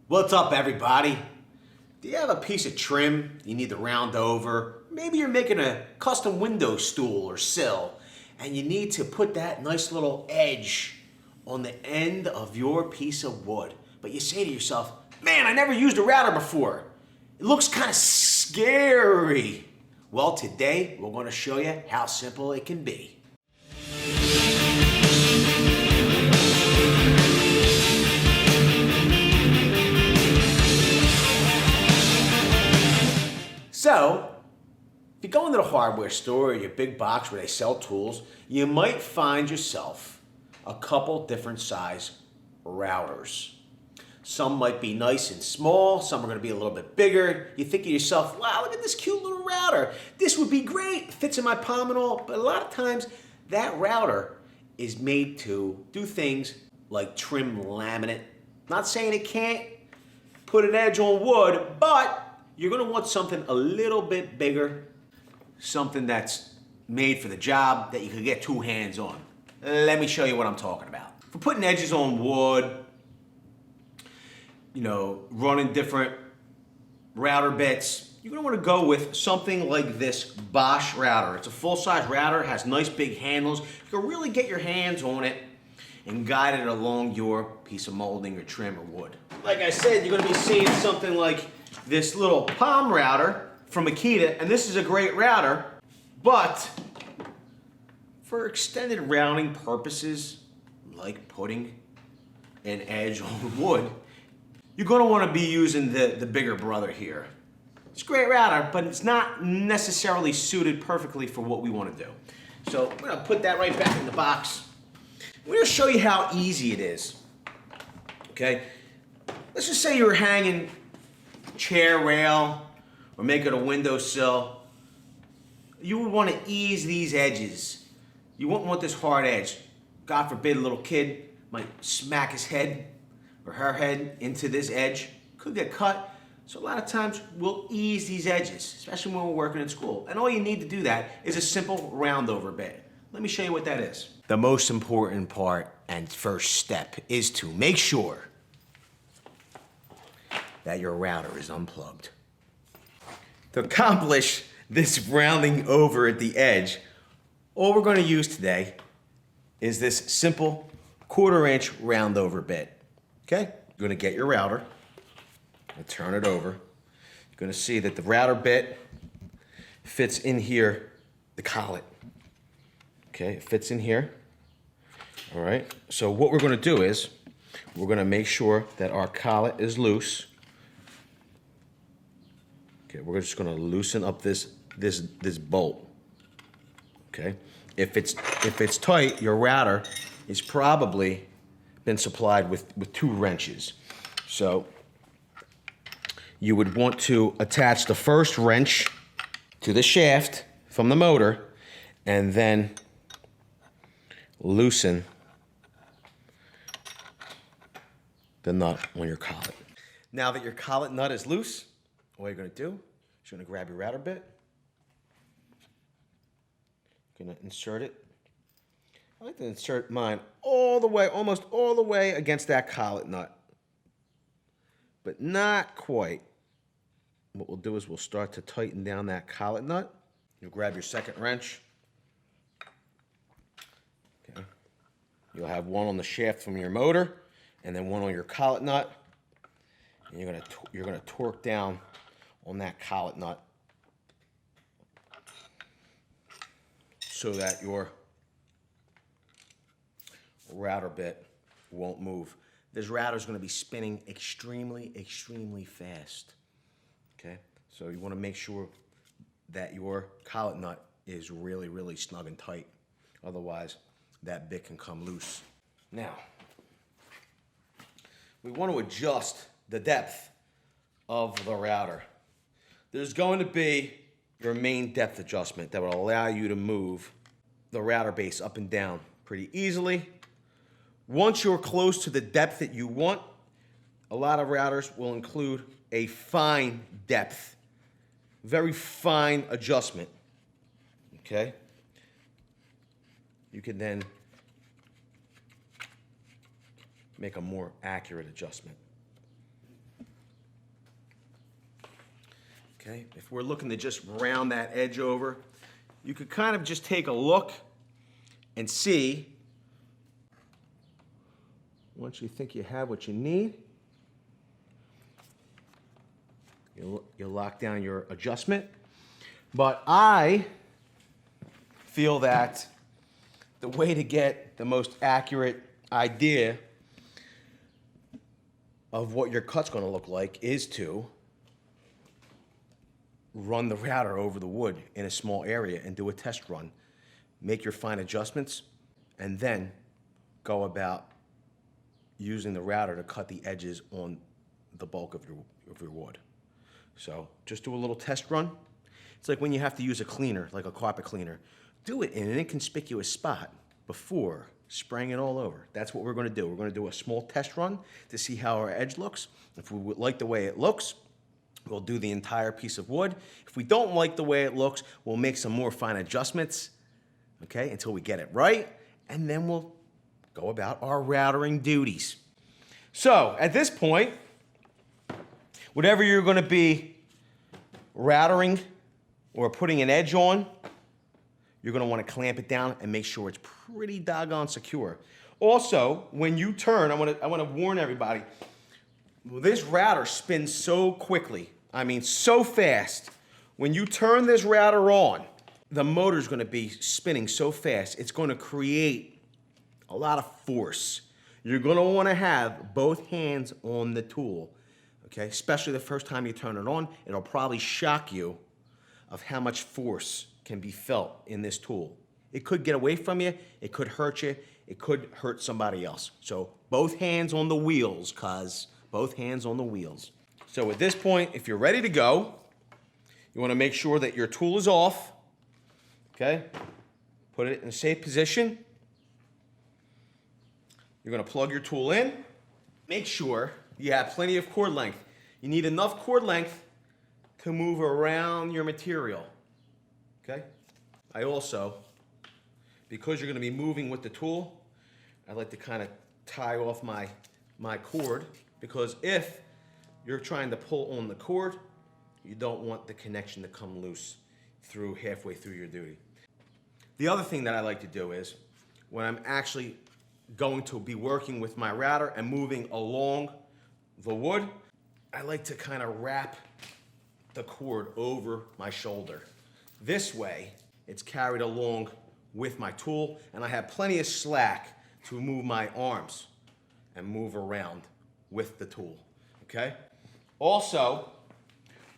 What's up, everybody? Do you have a piece of trim you need to round over? Maybe you're making a custom window stool or sill and you need to put that nice little edge on the end of your piece of wood. But you say to yourself, man, I never used a router before. It looks kind of scary. Well, today we're going to show you how simple it can be. So, if you go into the hardware store or your big box where they sell tools, you might find yourself a couple different size routers. Some might be nice and small, some are going to be a little bit bigger. You think to yourself, wow, look at this cute little router. This would be great, it fits in my palm and all. But a lot of times, that router is made to do things like trim laminate. Not saying it can't put an edge on wood, but you're going to want something a little bit bigger, something that's made for the job that you can get two hands on. Let me show you what I'm talking about. For putting edges on wood, running different router bits, you're going to want to go with something like this Bosch router. It's a full-size router, has nice big handles. You can really get your hands on it and guide it along your piece of molding or trim or wood. Like I said, you're going to be seeing something like this little palm router from Makita, and this is a great router, but for extended rounding purposes, like putting an edge on wood, you're going to want to be using the bigger brother here. It's a great router, but it's not necessarily suited perfectly for what we want to do. So I'm going to put that right back in the box. I'm going to show you how easy it is. Okay? Let's just say you're hanging chair rail or making a windowsill. You would want to ease these edges. You wouldn't want this hard edge. God forbid a little kid might smack his head or her head into this edge. Could get cut. So a lot of times we'll ease these edges, especially when we're working in school. And all you need to do that is a simple round over bit. Let me show you what that is. The most important part and first step is to make sure that your router is unplugged. To accomplish this rounding over at the edge, all we're going to use today is this simple 1/4 inch round over bit. Okay? You're going to get your router and turn it over. You're going to see that the router bit fits in here, the collet. Okay, it fits in here. All right, so what we're going to do is we're going to make sure that our collet is loose. Okay, we're just going to loosen up this bolt. Okay, if it's tight, your router is probably been supplied with 2 wrenches. So you would want to attach the first wrench to the shaft from the motor and then loosen the nut on your collet. Now that your collet nut is loose, what you're going to do is you're going to grab your router bit. You're going to insert it. I like to insert mine all the way, almost all the way against that collet nut. But not quite. What we'll do is we'll start to tighten down that collet nut. You'll grab your second wrench. Okay. You'll have one on the shaft from your motor and then one on your collet nut. And you're gonna torque down on that collet nut so that your router bit won't move. This router is going to be spinning extremely, extremely fast. Okay, so you want to make sure that your collet nut is really, really snug and tight. Otherwise, that bit can come loose. Now, we want to adjust the depth of the router. There's going to be your main depth adjustment that will allow you to move the router base up and down pretty easily. Once you're close to the depth that you want, a lot of routers will include a fine depth, very fine adjustment, okay? You can then make a more accurate adjustment. Okay, if we're looking to just round that edge over, you could kind of just take a look and see, once you think you have what you need, you lock down your adjustment. But I feel that the way to get the most accurate idea of what your cut's going to look like is to run the router over the wood in a small area and do a test run. Make your fine adjustments, and then go about using the router to cut the edges on the bulk of your wood. So just do a little test run. It's like when you have to use a cleaner, like a carpet cleaner. Do it in an inconspicuous spot before spraying it all over. That's what we're going to do. We're going to do a small test run to see how our edge looks. If we like the way it looks, we'll do the entire piece of wood. If we don't like the way it looks, we'll make some more fine adjustments, okay, until we get it right, and then we'll go about our routering duties. So at this point, whatever you're going to be routering or putting an edge on, you're going to want to clamp it down and make sure it's pretty doggone secure. Also, when you turn, I want to warn everybody, this router spins so quickly. I mean, so fast. When you turn this router on, the motor's going to be spinning so fast, it's going to create a lot of force. You're going to want to have both hands on the tool, okay? Especially the first time you turn it on. It'll probably shock you of how much force can be felt in this tool. It could get away from you, it could hurt you, it could hurt somebody else. So both hands on the wheels, both hands on the wheels. So at this point, if you're ready to go, you want to make sure that your tool is off, okay? Put it in a safe position. You're going to plug your tool in. Make sure you have plenty of cord length. You need enough cord length to move around your material, okay? I also, because you're going to be moving with the tool, I like to kind of tie off my cord, because if you're trying to pull on the cord, you don't want the connection to come loose halfway through your duty. The other thing that I like to do is, when I'm actually going to be working with my router and moving along the wood, I like to kind of wrap the cord over my shoulder. This way, it's carried along with my tool, and I have plenty of slack to move my arms and move around with the tool, okay? Also,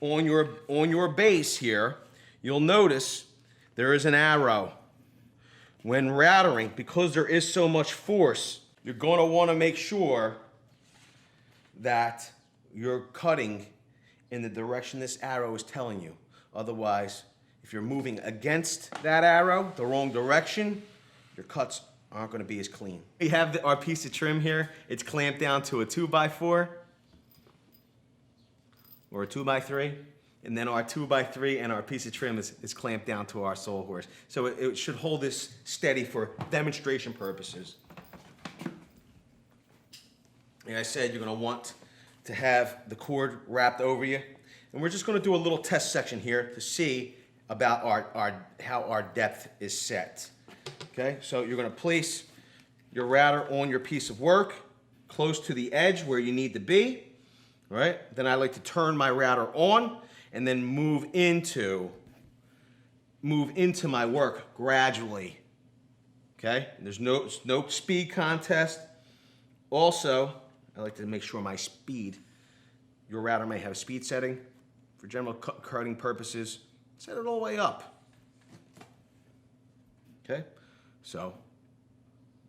on your base here, you'll notice there is an arrow. When routering, because there is so much force, you're going to want to make sure that you're cutting in the direction this arrow is telling you. Otherwise, if you're moving against that arrow, the wrong direction, your cuts aren't going to be as clean. We have our piece of trim here. It's clamped down to a 2x4 or a 2x3. And then our 2x3 and our piece of trim is clamped down to our sole horse. So it should hold this steady for demonstration purposes. Like I said, you're going to want to have the cord wrapped over you. And we're just going to do a little test section here to see about how our depth is set. Okay, so you're going to place your router on your piece of work, close to the edge where you need to be. Right? Then I like to turn my router on and then move into my work gradually. Okay? And there's no speed contest. Also, I like to make sure my speed, your router may have a speed setting. For general cutting purposes, set it all the way up. Okay? So,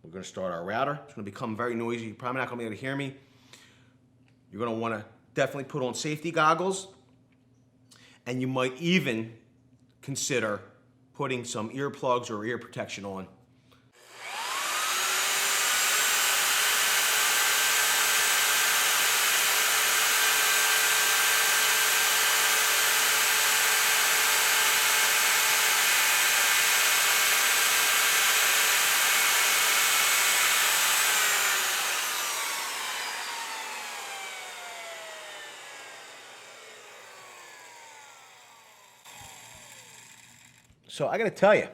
we're going to start our router. It's going to become very noisy. You're probably not going to be able to hear me. You're going to want to definitely put on safety goggles. And you might even consider putting some earplugs or ear protection on. So I gotta tell you,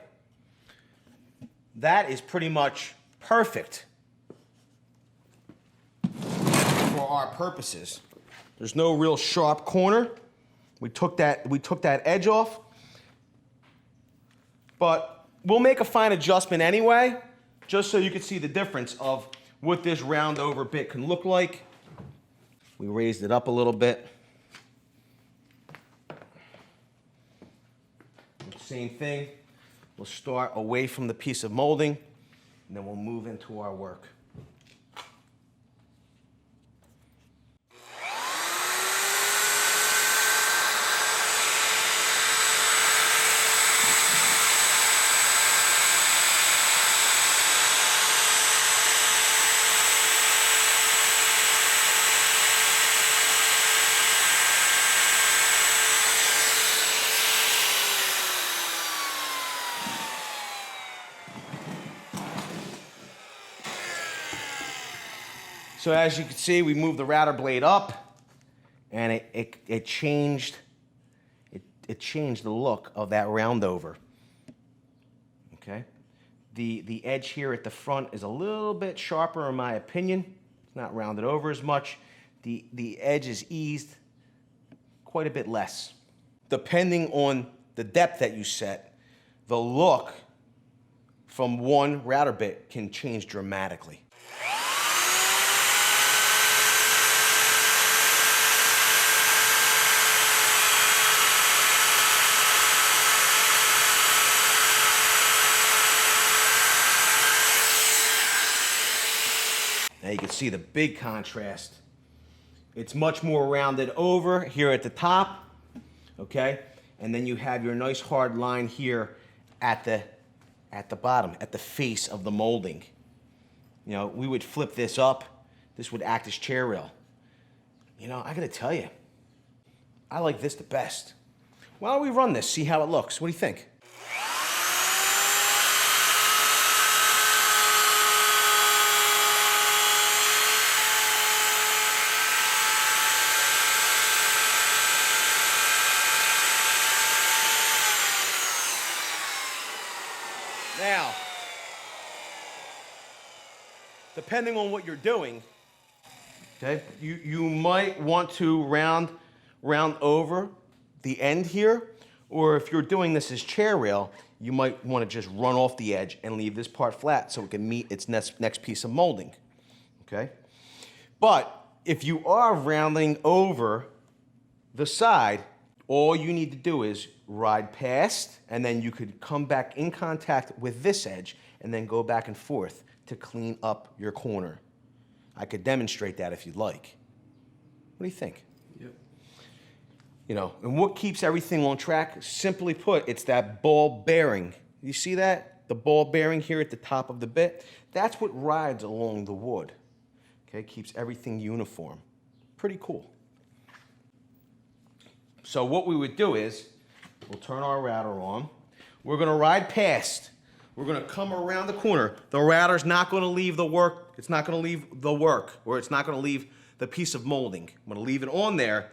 that is pretty much perfect for our purposes. There's no real sharp corner. We took that edge off, but we'll make a fine adjustment anyway, just so you can see the difference of what this round over bit can look like. We raised it up a little bit. Same thing. We'll start away from the piece of molding, and then we'll move into our work. So as you can see, we moved the router blade up, and it changed the look of that round over. Okay, the edge here at the front is a little bit sharper in my opinion. It's not rounded over as much. The edge is eased quite a bit less. Depending on the depth that you set, the look from one router bit can change dramatically. Now you can see the big contrast. It's much more rounded over here at the top, okay? And then you have your nice hard line here at the bottom, at the face of the molding. You know, we would flip this up. This would act as chair rail. You know, I gotta tell you, I like this the best. Why don't we run this, see how it looks? What do you think? Now, depending on what you're doing, okay, you might want to round over the end here, or if you're doing this as chair rail, you might want to just run off the edge and leave this part flat so it can meet its next piece of molding, okay? But if you are rounding over the side, all you need to do is ride past, and then you could come back in contact with this edge and then go back and forth to clean up your corner. I could demonstrate that if you'd like. What do you think? Yep. You know, and what keeps everything on track, simply put, it's that ball bearing. You see that? The ball bearing here at the top of the bit? That's what rides along the wood. Okay, keeps everything uniform. Pretty cool. So what we would do is, we'll turn our router on. We're gonna ride past. We're gonna come around the corner. The router's not gonna leave the work. It's not gonna leave the work, or it's not gonna leave the piece of molding. I'm gonna leave it on there,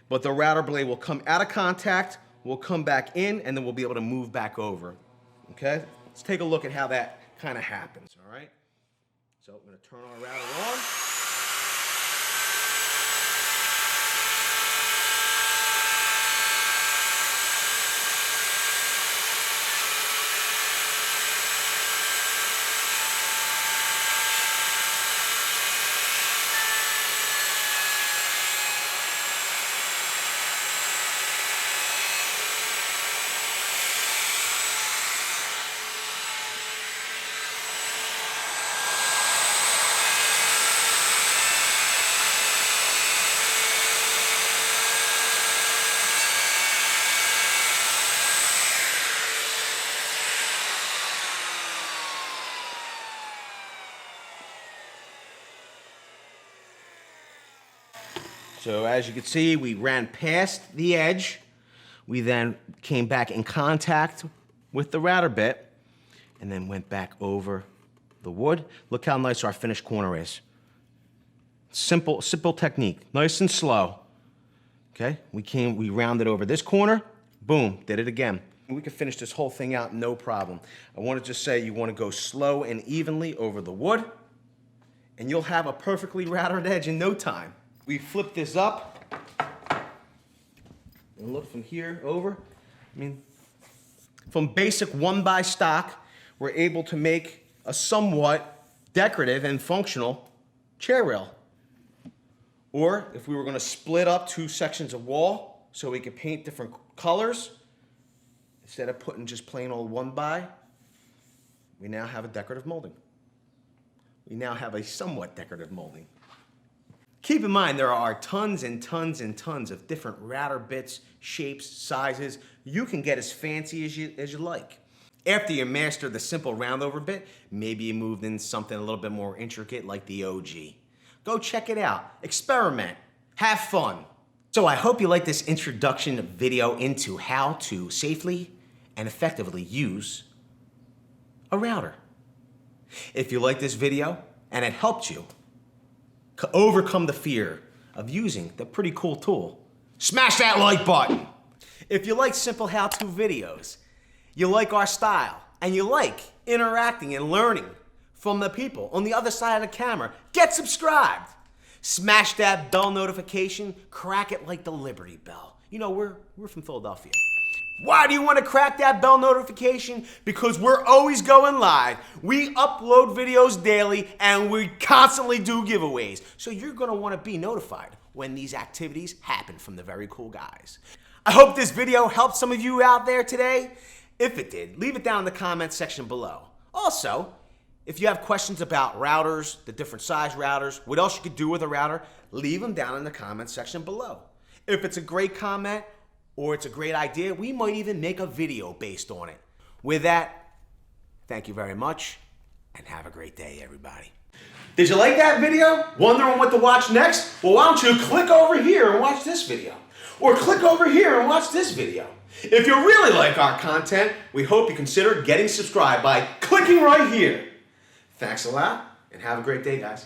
but the router blade will come out of contact, we'll come back in, and then we'll be able to move back over. Okay? Let's take a look at how that kind of happens, all right? So I'm gonna turn our router on. So as you can see, we ran past the edge. We then came back in contact with the router bit and then went back over the wood. Look how nice our finished corner is. Simple technique, nice and slow. Okay, we rounded over this corner, boom, did it again. We can finish this whole thing out, no problem. I want to just say you want to go slow and evenly over the wood, and you'll have a perfectly routered edge in no time. We flip this up, and look from here over. I mean, from basic 1x stock, we're able to make a somewhat decorative and functional chair rail. Or if we were going to split up 2 sections of wall so we could paint different colors, instead of putting just plain old 1x, we now have a decorative molding. We now have a somewhat decorative molding. Keep in mind, there are tons and tons and tons of different router bits, shapes, sizes. You can get as fancy as you like. After you master the simple roundover bit, maybe you moved in something a little bit more intricate like the OG. Go check it out, experiment, have fun. So I hope you like this introduction video into how to safely and effectively use a router. If you like this video and it helped you overcome the fear of using the pretty cool tool, smash that like button. If you like simple how-to videos, you like our style, and you like interacting and learning from the people on the other side of the camera, get subscribed. Smash that bell notification, crack it like the Liberty Bell. You know, we're from Philadelphia. Why do you want to crack that bell notification? Because we're always going live. We upload videos daily and we constantly do giveaways. So you're going to want to be notified when these activities happen from the very cool guys. I hope this video helped some of you out there today. If it did, leave it down in the comments section below. Also, if you have questions about routers, the different size routers, what else you could do with a router, leave them down in the comments section below. If it's a great comment, or it's a great idea, we might even make a video based on it. With that, thank you very much, and have a great day, everybody. Did you like that video? Wondering what to watch next? Well, why don't you click over here and watch this video? Or click over here and watch this video. If you really like our content, we hope you consider getting subscribed by clicking right here. Thanks a lot, and have a great day, guys.